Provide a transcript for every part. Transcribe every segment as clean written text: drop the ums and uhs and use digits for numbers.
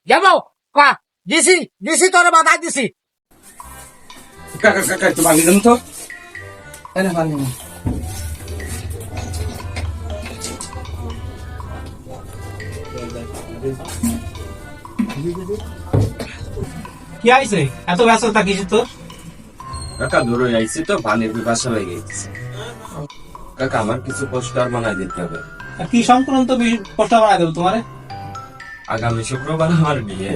যাবো কা দিছি দিছি তোরে বাধাই দিছি। কাকা কাকা একটু ভাঙি দেন তো। এনে ভাঙি না। কি আইছে এত ব্যস্ততা কিছু তো? কাকা ধরে আইছি তো পানির পিপাসা লেগে গেছে। কাকা আমার কিছু পোস্টার বানাই দিতে হবে। আর কি সংক্রান্ত পোস্টার বানাই দেবো তোমারে? আগামী শুক্রবার আমার বিয়ে।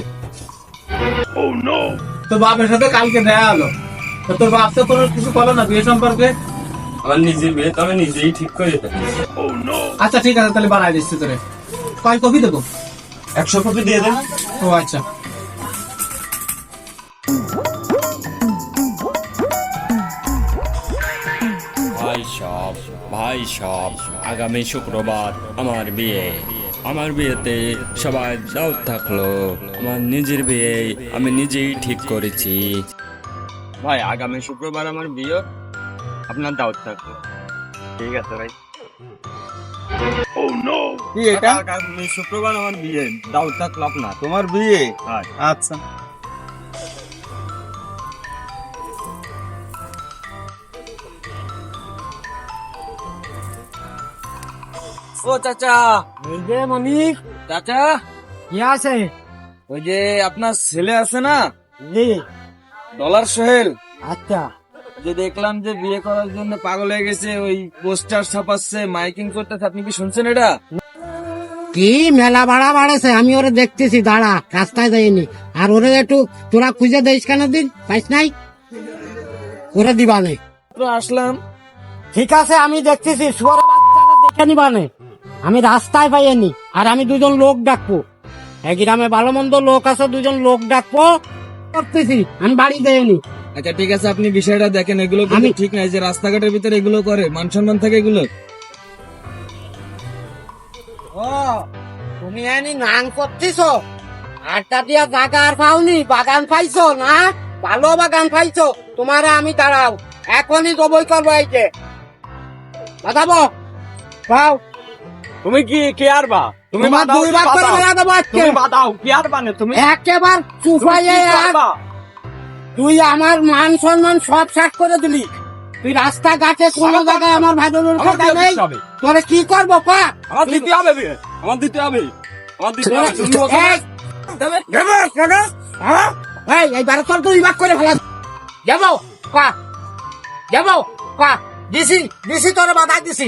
তোর বাপের সাথে কালকে দেখা হলো, তো তোর বাপ তো কোনো কিছু বলো না বিয়ে সম্পর্কে? আমার নিজের বিয়ে তো আমি নিজেই ঠিক করে ফেলেছি। আচ্ছা ঠিক আছে, তাহলে বানাই দিচ্ছি তোরে। কয় কপি দেবো? 100 কপি দিয়ে দেন। ও আচ্ছা। ভাই সব আগামী শুক্রবার আমার বিয়ে। আমার বিয়েতে সবাই দাওয়াত থাকলো। আমার নিজের বিয়ে আমি নিজেই ঠিক করেছি। ভাই আগামী শুক্রবার আমার বিয়ে, আপনার দাওয়াত থাকবে। ঠিক আছে ভাই। কি এটা? আগামী শুক্রবার আমার বিয়ে, দাওয়াত থাকলো আপনার। তোমার বিয়ে? হ্যাঁ। আচ্ছা। ও চাচা, এই যে মানিক চাচা, কি আছে? ওই যে আপনার ছেলে আছে না, জি ডলার সোহেল, আচ্ছা যে দেখলাম যে বিয়ে করার জন্য পাগল হয়ে গেছে, ওই পোস্টার ছাপাচ্ছে, মাইকিং করতেছে, আপনি কি শুনছেন এটা? কি মেলা ভাড়া বাড়েছে, আমি ওরে দেখতেছি, দাঁড়া রাস্তায় যাইনি। আর ওরে একটু তোরা খুঁজে দিস কেন, দিন পাইস নাই ওরে দিবানে। তো আসলাম। ঠিক আছে আমি দেখতেছি, শুয়ারা বাচ্চারা দেখে নিবানে। আমি রাস্তায় পাইনি, আর আমি দুজন লোক ডাকবো। এই গ্রামে ভালো মন্দ লোক আছে, দুজন লোক ডাকবো করতেছি, আমি বাড়ি দেয়নি। আচ্ছা ঠিক আছে, আপনি বিষয়টা দেখেন, এগুলো কিন্তু আমি- ঠিক নাই যে রাস্তাঘাটের ভিতরে এগুলো করে, মান সম্মান থাকে এগুলো। ও তুমি এনি নাং করতেছ, আড্ডা দিয়া জায়গা আর পাওনি, বাগান পাইছো না, ভালো বাগান পাইছো। তোমারে আমি দাঁড়াও, এখনই জবই করবো। এই যে বাঁধাবো পাও, তুমি কি কে আর বা? তুমি তোমার দুই ভাগ করে বেড়া দেবো আজকে। বাদাও কি আর বানে তুমি? একেবার চুপাইয়ে তুই আমার মান সম্মান সব শেষ করে দিলি। তুই রাস্তাঘাটে কোন জায়গায় আমার ভাই বোনের কথা নেই, তোরে কি করবো পা? আমার দিতে হবে বিয়ে, আমার দিতে হবে, আমার দিতে হবে। তুমি ওকে এই, যাবো, যাবো, হ্যাঁ? এইবারে তোর দুই ভাগ করে ফেলা যাবো কা, যাবো কা দিছি দিছি তোরে বাধাই দিছি।